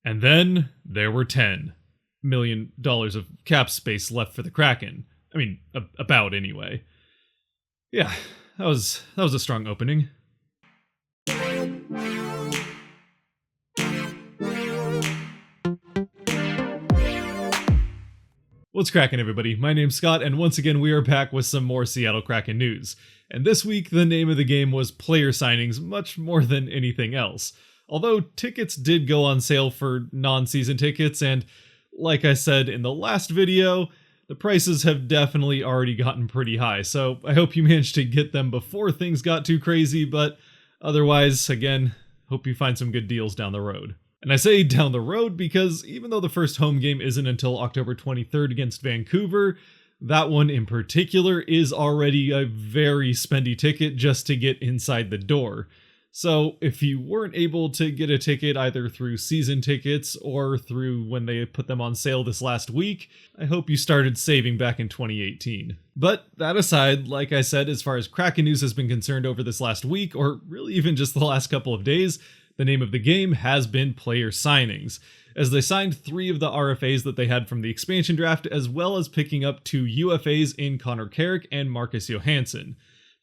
And then there were $10 million of cap space left for the Kraken. I mean, about anyway. Yeah, that was a strong opening. What's cracking, everybody? My name's Scott, and once again we are back with some more Seattle Kraken news. And this week the name of the game was player signings much more than anything else. Although tickets did go on sale for non-season tickets, and like I said in the last video, the prices have definitely already gotten pretty high, so I hope you managed to get them before things got too crazy, but otherwise, again, hope you find some good deals down the road. And I say down the road because even though the first home game isn't until October 23rd against Vancouver, that one in particular is already a very spendy ticket just to get inside the door. So if you weren't able to get a ticket either through season tickets or through when they put them on sale this last week, I hope you started saving back in 2018. But that aside, like I said, as far as Kraken news has been concerned over this last week, or really even just the last couple of days, the name of the game has been player signings, as they signed 3 of the RFAs that they had from the expansion draft, as well as picking up 2 UFAs in Carrick and Marcus Johansson.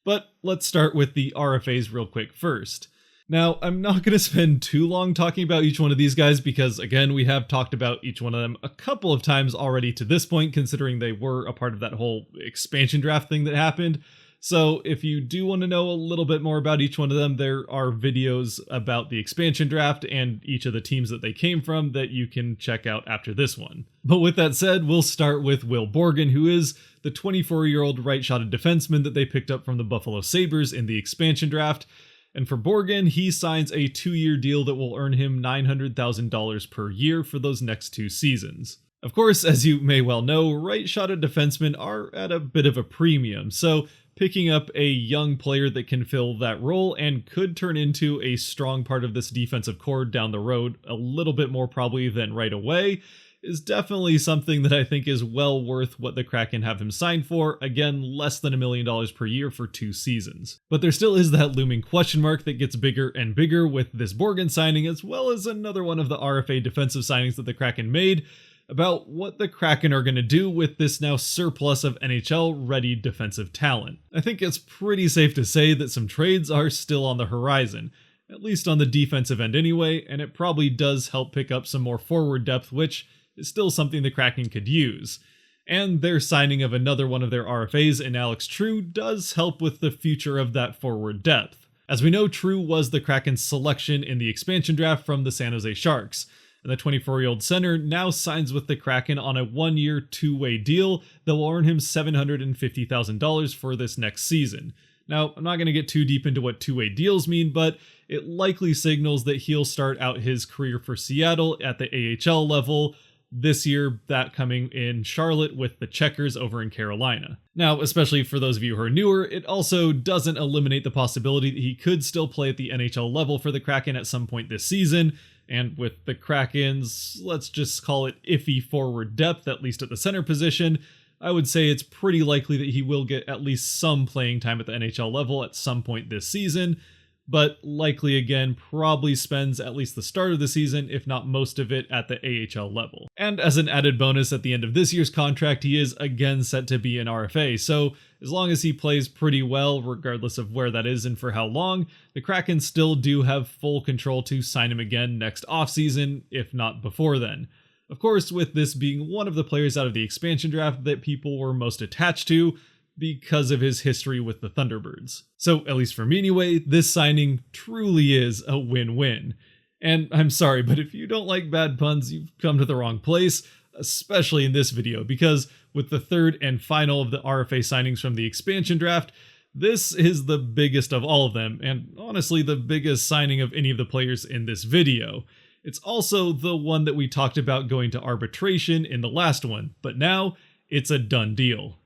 But let's start with the RFAs real quick first. Now, I'm not going to spend too long talking about each one of these guys because, again, we have talked about each one of them a couple of times already to this point, considering they were a part of that whole expansion draft thing that happened. So if you do want to know a little bit more about each one of them, there are videos about the expansion draft and each of the teams that they came from that you can check out after this one. But with that said, we'll start with Will Borgen, who is the 24-year-old right-shotted defenseman that they picked up from the Buffalo Sabres in the expansion draft. And for Borgen, he signs a 2-year deal that will earn him $900,000 per year for those next 2 seasons. Of course, as you may well know, right-shotted defensemen are at a bit of a premium, so picking up a young player that can fill that role and could turn into a strong part of this defensive core down the road a little bit more probably than right away is definitely something that I think is well worth what the Kraken have him signed for. Again, less than $1 million per year for 2 seasons. But there still is that looming question mark that gets bigger and bigger with this Borgen signing, as well as another one of the RFA defensive signings that the Kraken made, about what the Kraken are going to do with this now surplus of NHL-ready defensive talent. I think it's pretty safe to say that some trades are still on the horizon, at least on the defensive end anyway, and it probably does help pick up some more forward depth, which is still something the Kraken could use. And their signing of another one of their RFAs in Alex True does help with the future of that forward depth. As we know, True was the Kraken's selection in the expansion draft from the San Jose Sharks, and the 24-year-old center now signs with the Kraken on a 1-year, 2-way deal that will earn him $750,000 for this next season. Now, I'm not going to get too deep into what 2-way deals mean, but it likely signals that he'll start out his career for Seattle at the AHL level this year, that coming in Charlotte with the Checkers over in Carolina. Now, especially for those of you who are newer, it also doesn't eliminate the possibility that he could still play at the NHL level for the Kraken at some point this season. And with the Kraken's, let's just call it iffy forward depth, at least at the center position, I would say it's pretty likely that he will get at least some playing time at the NHL level at some point this season, but likely again probably spends at least the start of the season, if not most of it, at the AHL level. And as an added bonus, at the end of this year's contract, he is again set to be an RFA, so as long as he plays pretty well, regardless of where that is and for how long, the Kraken still do have full control to sign him again next offseason, if not before then. Of course, with this being one of the players out of the expansion draft that people were most attached to, because of his history with the Thunderbirds. So, at least for me anyway, this signing truly is a win-win. And I'm sorry, but if you don't like bad puns, you've come to the wrong place, especially in this video, because with the third and final of the RFA signings from the expansion draft, this is the biggest of all of them, and honestly the biggest signing of any of the players in this video. It's also the one that we talked about going to arbitration in the last one, but now it's a done deal.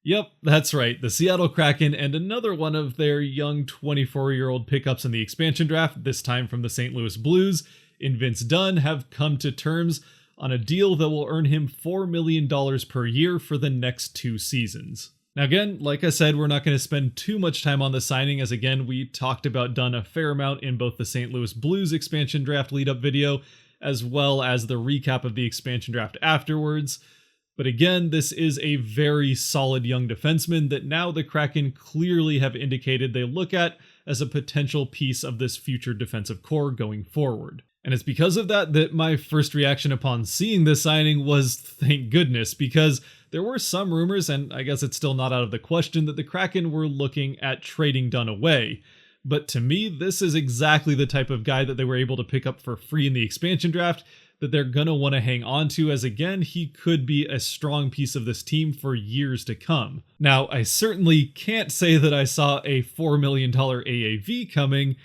Yep, that's right, the Seattle Kraken and another one of their young 24-year-old pickups in the expansion draft, this time from the St. Louis Blues, in Vince Dunn, have come to terms on a deal that will earn him $4 million per year for the next 2 seasons. Now again, like I said, we're not going to spend too much time on the signing, as again, we talked about Dunn a fair amount in both the St. Louis Blues expansion draft lead-up video, as well as the recap of the expansion draft afterwards. But again, this is a very solid young defenseman that now the Kraken clearly have indicated they look at as a potential piece of this future defensive core going forward. And it's because of that my first reaction upon seeing this signing was thank goodness, because there were some rumors, and I guess it's still not out of the question, that the Kraken were looking at trading Dunn away. But to me, this is exactly the type of guy that they were able to pick up for free in the expansion draft that they're going to want to hang on to, as again, he could be a strong piece of this team for years to come. Now, I certainly can't say that I saw a $4 million AAV coming,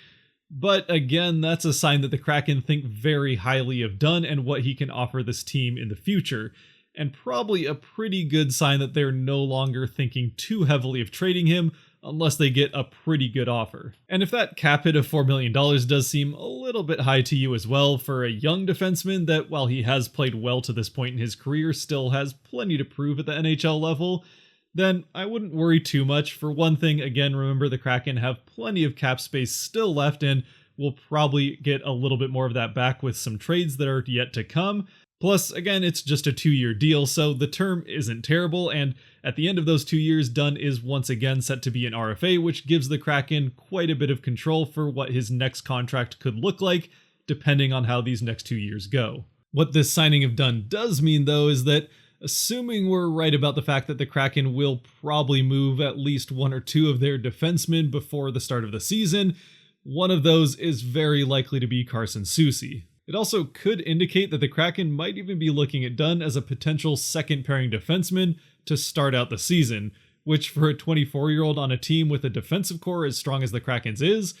but again, that's a sign that the Kraken think very highly of Dunn and what he can offer this team in the future, and probably a pretty good sign that they're no longer thinking too heavily of trading him unless they get a pretty good offer. And if that cap hit of $4 million does seem a little bit high to you as well for a young defenseman that, while he has played well to this point in his career, still has plenty to prove at the NHL level, then I wouldn't worry too much. For one thing, again, remember the Kraken have plenty of cap space still left, and we'll probably get a little bit more of that back with some trades that are yet to come. Plus, again, it's just a 2-year deal, so the term isn't terrible, and at the end of those 2 years, Dunn is once again set to be an RFA, which gives the Kraken quite a bit of control for what his next contract could look like, depending on how these next 2 years go. What this signing of Dunn does mean, though, is that assuming we're right about the fact that the Kraken will probably move at least one or two of their defensemen before the start of the season, one of those is very likely to be Carson Soucy. It also could indicate that the Kraken might even be looking at Dunn as a potential second pairing defenseman to start out the season, which for a 24-year-old on a team with a defensive core as strong as the Kraken's is,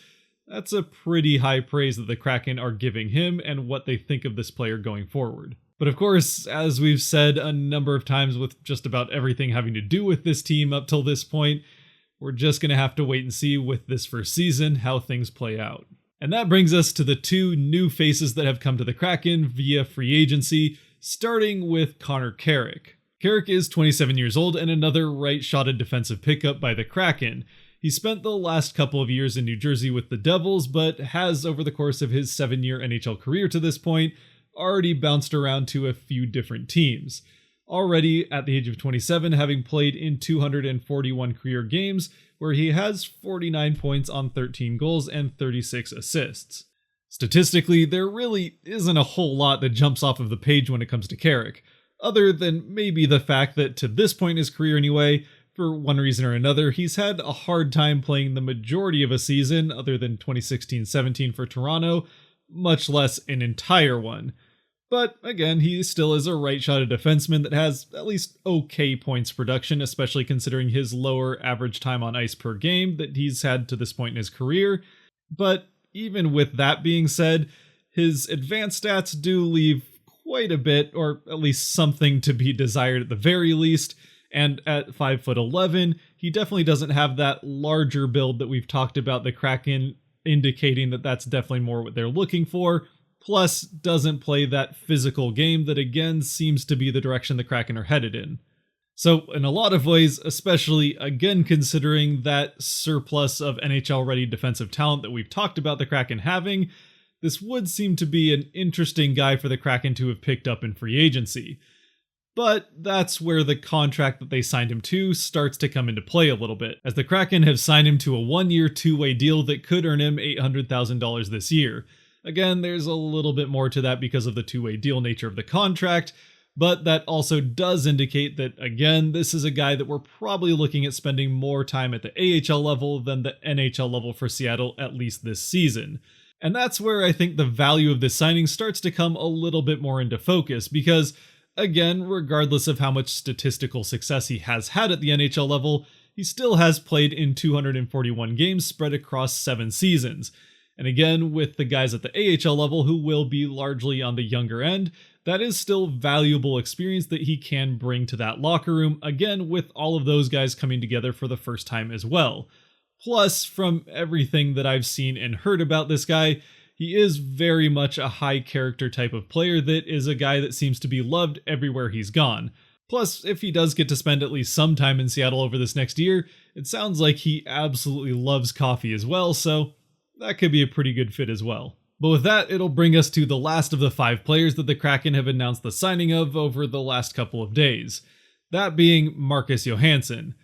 that's a pretty high praise that the Kraken are giving him and what they think of this player going forward. But of course, as we've said a number of times with just about everything having to do with this team up till this point, we're just going to have to wait and see with this first season how things play out. And that brings us to the two new faces that have come to the Kraken via free agency, starting with Connor Carrick. Carrick is 27 years old and another right-shotted defensive pickup by the Kraken. He spent the last couple of years in New Jersey with the Devils, but has, over the course of his 7-year NHL career to this point, already bounced around to a few different teams. Already at the age of 27, having played in 241 career games, where he has 49 points on 13 goals and 36 assists. Statistically, there really isn't a whole lot that jumps off of the page when it comes to Carrick, other than maybe the fact that to this point in his career anyway, for one reason or another, he's had a hard time playing the majority of a season, other than 2016-17 for Toronto, much less an entire one. But again, he still is a right-shotted defenseman that has at least okay points production, especially considering his lower average time on ice per game that he's had to this point in his career. But even with that being said, his advanced stats do leave quite a bit, or at least something to be desired at the very least. And at 5'11", he definitely doesn't have that larger build that we've talked about the Kraken, indicating that that's definitely more what they're looking for. Plus, doesn't play that physical game that again seems to be the direction the Kraken are headed in. So in a lot of ways, especially again considering that surplus of NHL-ready defensive talent that we've talked about the Kraken having, this would seem to be an interesting guy for the Kraken to have picked up in free agency. But that's where the contract that they signed him to starts to come into play a little bit, as the Kraken have signed him to a 1-year, 2-way deal that could earn him $800,000 this year. Again, there's a little bit more to that because of the 2-way deal nature of the contract, but that also does indicate that, again, this is a guy that we're probably looking at spending more time at the AHL level than the NHL level for Seattle, at least this season. And that's where I think the value of this signing starts to come a little bit more into focus, because, again, regardless of how much statistical success he has had at the NHL level, he still has played in 241 games spread across 7 seasons. And again, with the guys at the AHL level who will be largely on the younger end, that is still valuable experience that he can bring to that locker room, again, with all of those guys coming together for the first time as well. Plus, from everything that I've seen and heard about this guy, he is very much a high character type of player that is a guy that seems to be loved everywhere he's gone. Plus, if he does get to spend at least some time in Seattle over this next year, it sounds like he absolutely loves coffee as well, so that could be a pretty good fit as well. But with that, it'll bring us to the last of the 5 players that the Kraken have announced the signing of over the last couple of days. That being Marcus Johansson.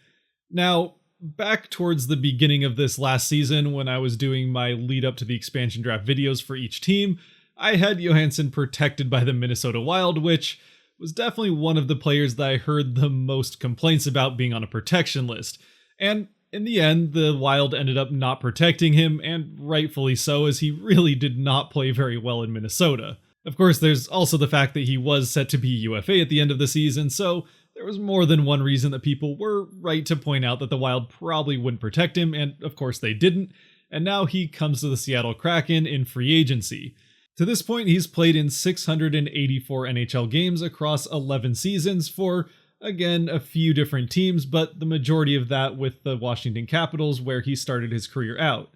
Now, back towards the beginning of this last season, when I was doing my lead up to the expansion draft videos for each team, I had Johansson protected by the Minnesota Wild, which was definitely one of the players that I heard the most complaints about being on a protection list. And in the end, the Wild ended up not protecting him, and rightfully so, as he really did not play very well in Minnesota. Of course, there's also the fact that he was set to be UFA at the end of the season, so there was more than one reason that people were right to point out that the Wild probably wouldn't protect him, and of course they didn't, and now he comes to the Seattle Kraken in free agency. To this point, he's played in 684 NHL games across 11 seasons for, again, a few different teams, but the majority of that with the Washington Capitals, where he started his career out.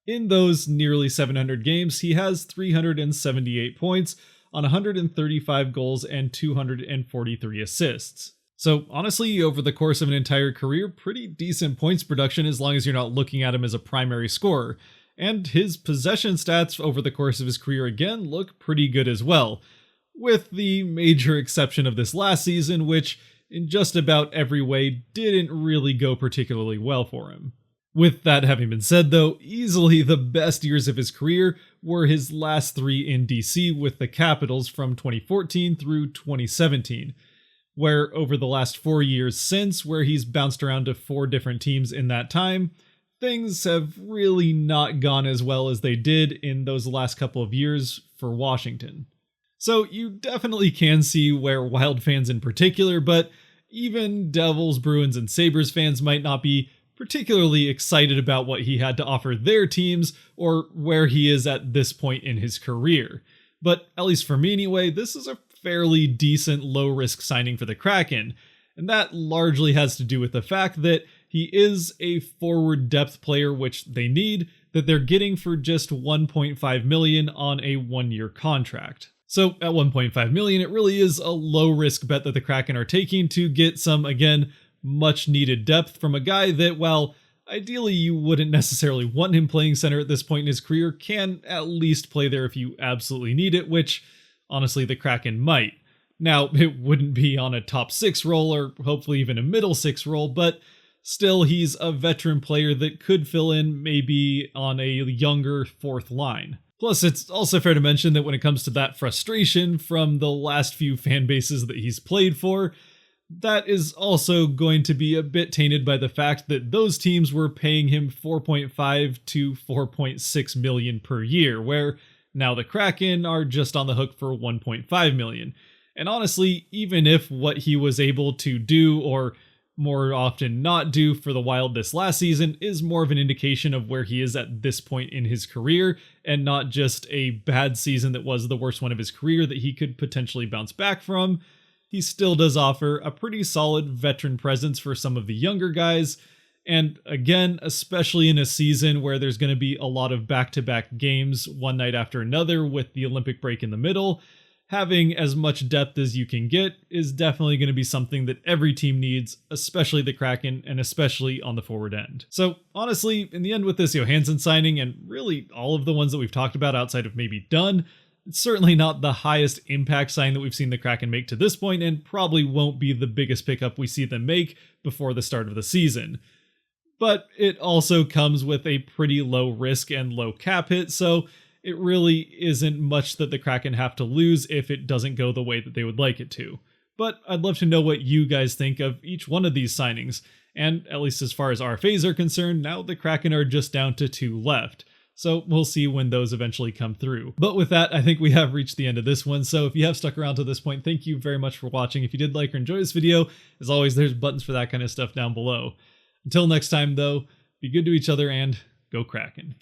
In those nearly 700 games, he has 378 points on 135 goals and 243 assists. So honestly, over the course of an entire career, pretty decent points production as long as you're not looking at him as a primary scorer. And his possession stats over the course of his career again look pretty good as well, with the major exception of this last season, which in just about every way didn't really go particularly well for him. With that having been said though, easily the best years of his career were his last 3 in DC with the Capitals from 2014 through 2017, where over the last 4 years since, where he's bounced around to 4 different teams in that time, things have really not gone as well as they did in those last couple of years for Washington. So you definitely can see where Wild fans in particular, but even Devils, Bruins, and Sabres fans might not be particularly excited about what he had to offer their teams or where he is at this point in his career. But at least for me anyway, this is a fairly decent low-risk signing for the Kraken, and that largely has to do with the fact that he is a forward depth player, which they need, that they're getting for just $1.5 million on a 1-year contract. So at $1.5 million, it really is a low-risk bet that the Kraken are taking to get some, again, much-needed depth from a guy that, while ideally you wouldn't necessarily want him playing center at this point in his career, can at least play there if you absolutely need it, which, honestly, the Kraken might. Now, it wouldn't be on a top 6 role or hopefully even a middle 6 role, but still, he's a veteran player that could fill in maybe on a younger 4th line. Plus, it's also fair to mention that when it comes to that frustration from the last few fan bases that he's played for, that is also going to be a bit tainted by the fact that those teams were paying him $4.5 to $4.6 million per year, where now the Kraken are just on the hook for $1.5 million. And honestly, even if what he was able to do, or more often not do, for the Wild this last season is more of an indication of where he is at this point in his career, and not just a bad season that was the worst one of his career that he could potentially bounce back from, he still does offer a pretty solid veteran presence for some of the younger guys. And again, especially in a season where there's going to be a lot of back-to-back games one night after another with the Olympic break in the middle, having as much depth as you can get is definitely going to be something that every team needs, especially the Kraken, and especially on the forward end. So honestly, in the end with this Johansson signing, and really all of the ones that we've talked about outside of maybe Dunn, it's certainly not the highest impact sign that we've seen the Kraken make to this point, and probably won't be the biggest pickup we see them make before the start of the season. But it also comes with a pretty low risk and low cap hit, so it really isn't much that the Kraken have to lose if it doesn't go the way that they would like it to. But I'd love to know what you guys think of each one of these signings, and at least as far as RFAs are concerned, now the Kraken are just down to 2 left. So we'll see when those eventually come through. But with that, I think we have reached the end of this one. So if you have stuck around to this point, thank you very much for watching. If you did like or enjoy this video, as always, there's buttons for that kind of stuff down below. Until next time though, be good to each other and go Kraken.